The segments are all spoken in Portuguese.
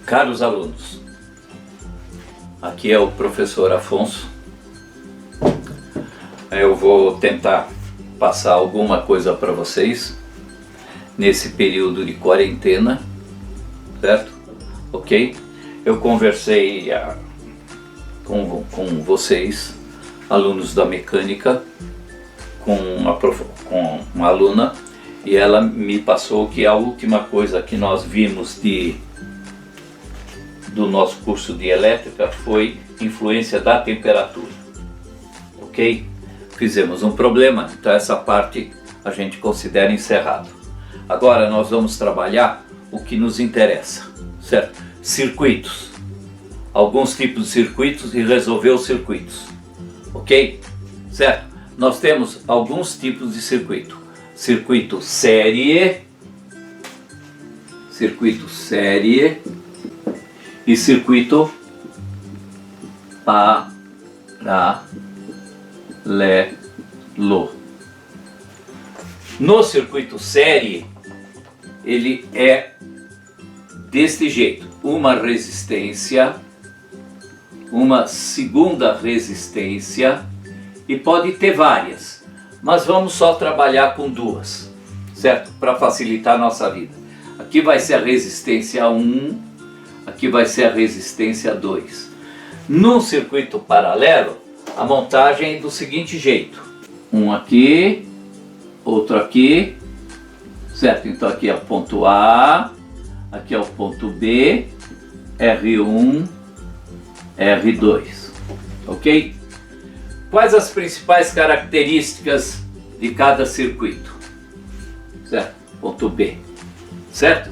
Caros alunos, aqui é o professor Afonso. Eu vou tentar passar alguma coisa para vocês nesse período de quarentena, certo? Ok? Eu conversei com vocês, alunos da mecânica, com uma aluna, e ela me passou que a última coisa que nós vimos do nosso curso de elétrica foi influência da temperatura. Ok? Fizemos um problema, então essa parte a gente considera encerrado. Agora nós vamos trabalhar o que nos interessa, certo? Circuitos. Alguns tipos de circuitos e resolver os circuitos. Ok? Certo? Nós temos alguns tipos de circuito. Circuito série e circuito paralelo. No circuito série, ele é deste jeito: uma resistência, uma segunda resistência, e pode ter várias, mas vamos só trabalhar com duas, certo? Para facilitar a nossa vida. Aqui vai ser a resistência 1, aqui vai ser a resistência 2. No circuito paralelo, a montagem é do seguinte jeito: um aqui, outro aqui, certo? Então aqui é o ponto A, aqui é o ponto B, R1, R2, ok? Quais as principais características de cada circuito? Certo? Ponto B, certo?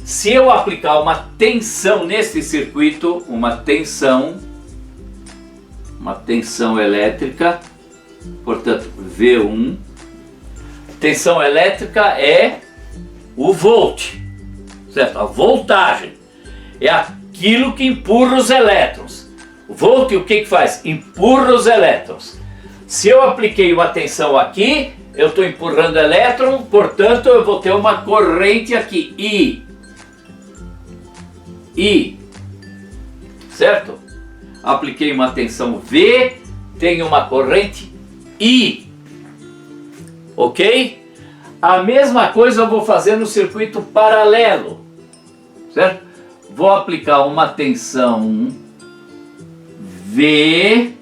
Se eu aplicar uma tensão nesse circuito, uma tensão elétrica, portanto V1, tensão elétrica é o volt, certo? A voltagem é aquilo que empurra os elétrons. O volt, o que faz? Empurra os elétrons. Se eu apliquei uma tensão aqui, eu estou empurrando elétron, portanto eu vou ter uma corrente aqui, I, certo? Apliquei uma tensão V, tenho uma corrente I, ok? A mesma coisa eu vou fazer no circuito paralelo, certo? Vou aplicar uma tensão V,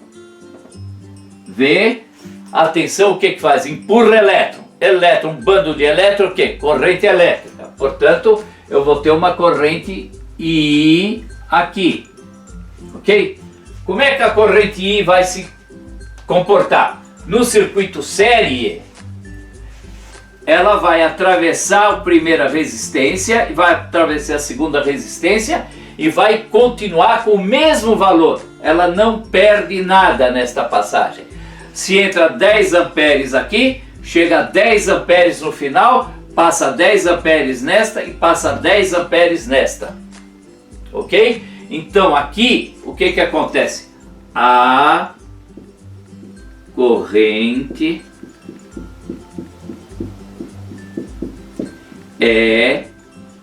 a tensão o que faz? Empurra elétron, um bando de elétron, o que? Corrente elétrica, portanto eu vou ter uma corrente I aqui, ok? Como é que a corrente I vai se comportar? No circuito série, ela vai atravessar a primeira resistência, vai atravessar a segunda resistência e vai continuar com o mesmo valor. Ela não perde nada nesta passagem. Se entra 10 amperes aqui, chega a 10 amperes no final, passa 10 amperes nesta e passa 10 amperes nesta. Ok? Então aqui, o que acontece? A corrente é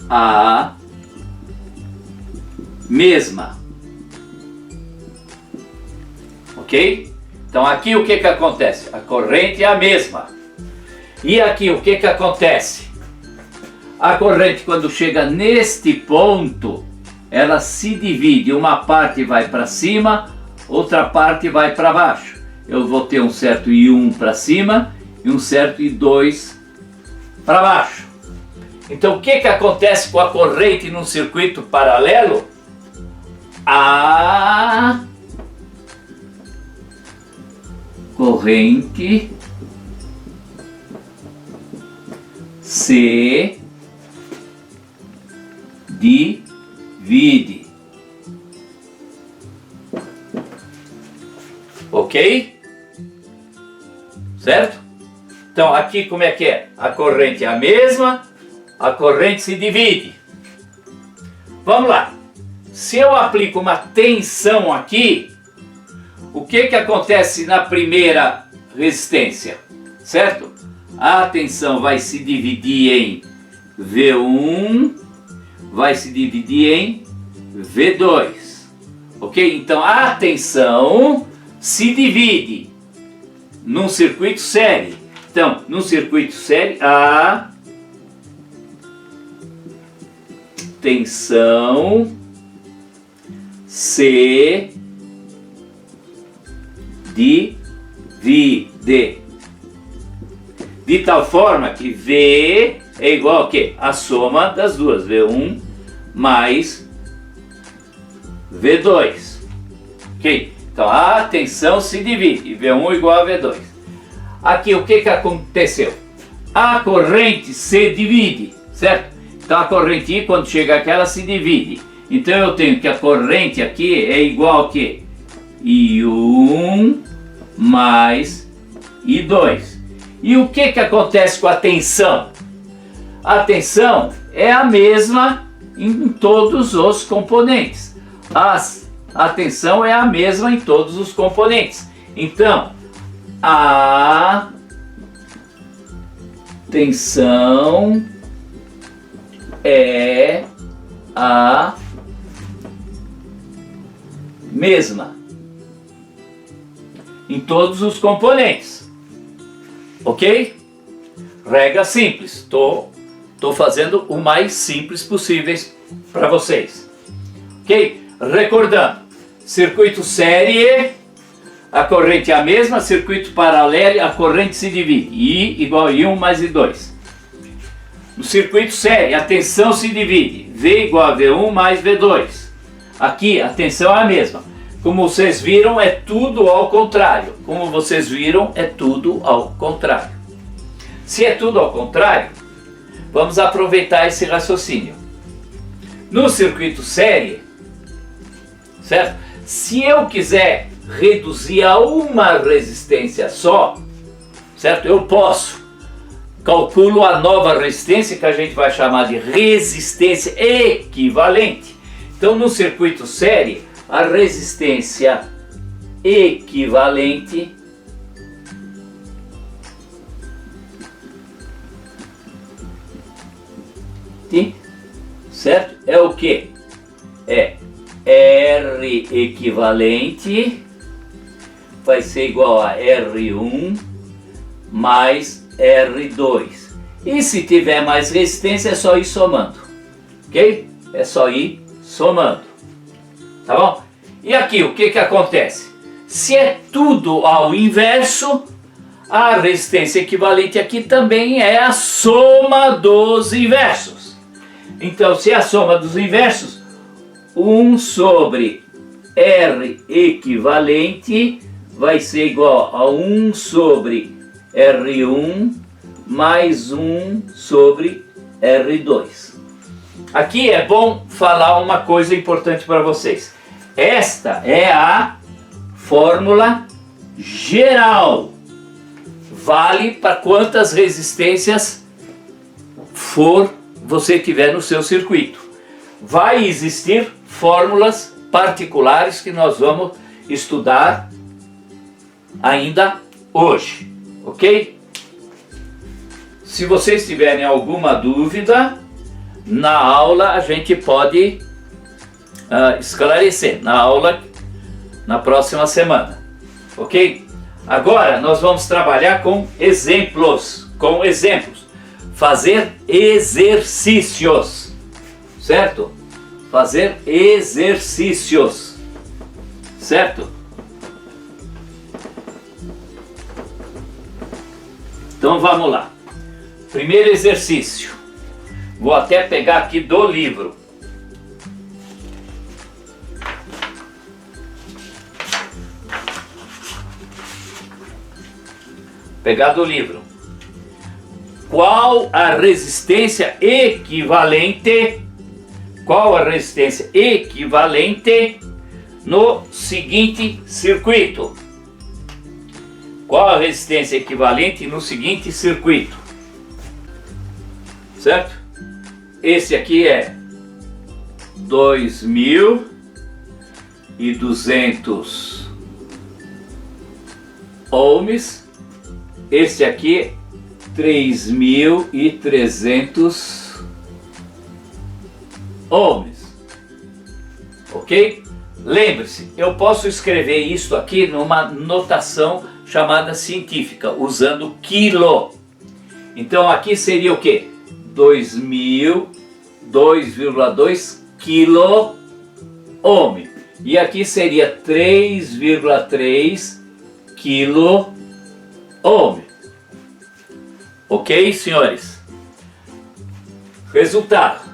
a mesma. Ok? Então aqui o que acontece? A corrente é a mesma. E aqui o que acontece? A corrente, quando chega neste ponto, ela se divide. Uma parte vai para cima, outra parte vai para baixo. Eu vou ter um certo I1 para cima e um certo I2 para baixo. Então o que acontece com a corrente num circuito paralelo? A corrente se divide. Ok? Certo? Então aqui como é que é? A corrente é a mesma, a corrente se divide. Vamos lá. Se eu aplico uma tensão aqui, o que acontece na primeira resistência? Certo? A tensão vai se dividir em V1, vai se dividir em V2. Ok? Então a tensão se divide num circuito série. Então, num circuito série, a tensão se divide de tal forma que V é igual a quê? A soma das duas, V1 mais V2. Ok? Então a tensão se divide, V1 igual a V2. Aqui o que aconteceu? A corrente se divide, certo? Então a corrente I, quando chega aqui, ela se divide. Então eu tenho que a corrente aqui é igual a quê? I1 mais I2. E o que acontece com a tensão? A tensão é a mesma em todos os componentes. A tensão é a mesma em todos os componentes. Então, a tensão é a mesma em todos os componentes. Ok? Regra simples. Estou fazendo o mais simples possível para vocês. Ok? Recordando, circuito série, a corrente é a mesma, circuito paralelo, a corrente se divide. I igual a I1 mais I2. No circuito série, a tensão se divide. V igual a V1 mais V2. Aqui a tensão é a mesma. Como vocês viram, é tudo ao contrário. Como vocês viram, é tudo ao contrário. Se é tudo ao contrário, vamos aproveitar esse raciocínio. No circuito série, certo? Se eu quiser reduzir a uma resistência só, certo? Eu posso. Calculo a nova resistência, que a gente vai chamar de resistência equivalente. Então, no circuito série, a resistência equivalente certo? É o que? É R equivalente vai ser igual a R1 mais R2. E se tiver mais resistência é só ir somando. Ok? É só ir somando. Tá bom? E aqui o que acontece? Se é tudo ao inverso, a resistência equivalente aqui também é a soma dos inversos. Então, se é a soma dos inversos, 1 sobre R equivalente vai ser igual a 1 sobre R1 mais 1 sobre R2. Aqui é bom falar uma coisa importante para vocês. Esta é a fórmula geral. Vale para quantas resistências for você tiver no seu circuito. Vai existir fórmulas particulares que nós vamos estudar ainda hoje, ok? Se vocês tiverem alguma dúvida, na aula a gente pode esclarecer, na aula na próxima semana, ok? Agora nós vamos trabalhar com exemplos, fazer exercícios, certo? Fazer exercícios, certo? Então vamos lá. Primeiro exercício. Vou até pegar aqui do livro. Pegar do livro. Qual a resistência equivalente? Qual a resistência equivalente no seguinte circuito? Qual a resistência equivalente no seguinte circuito? Certo? Esse aqui é 2.200 ohms. Esse aqui 3.300 ohms. ok? Lembre-se, eu posso escrever isso aqui numa notação chamada científica, usando quilo. Então aqui seria o quê? 2,2 quilo ohm. E aqui seria 3,3 quilo ohm. Ok, senhores? Resultado.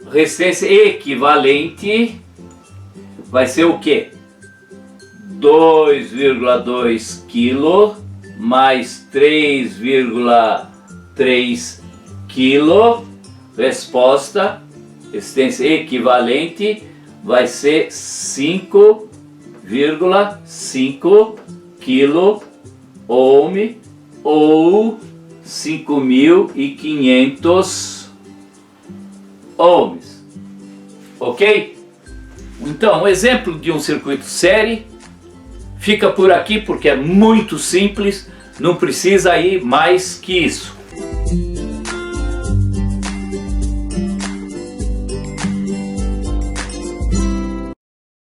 Resistência equivalente vai ser o quê? 2,2 kg mais 3,3 kg. Resposta, resistência equivalente vai ser 5,5 kilo ohm ou 5.500 ohms. Ok? Então, um exemplo de um circuito série fica por aqui porque é muito simples, não precisa ir mais que isso.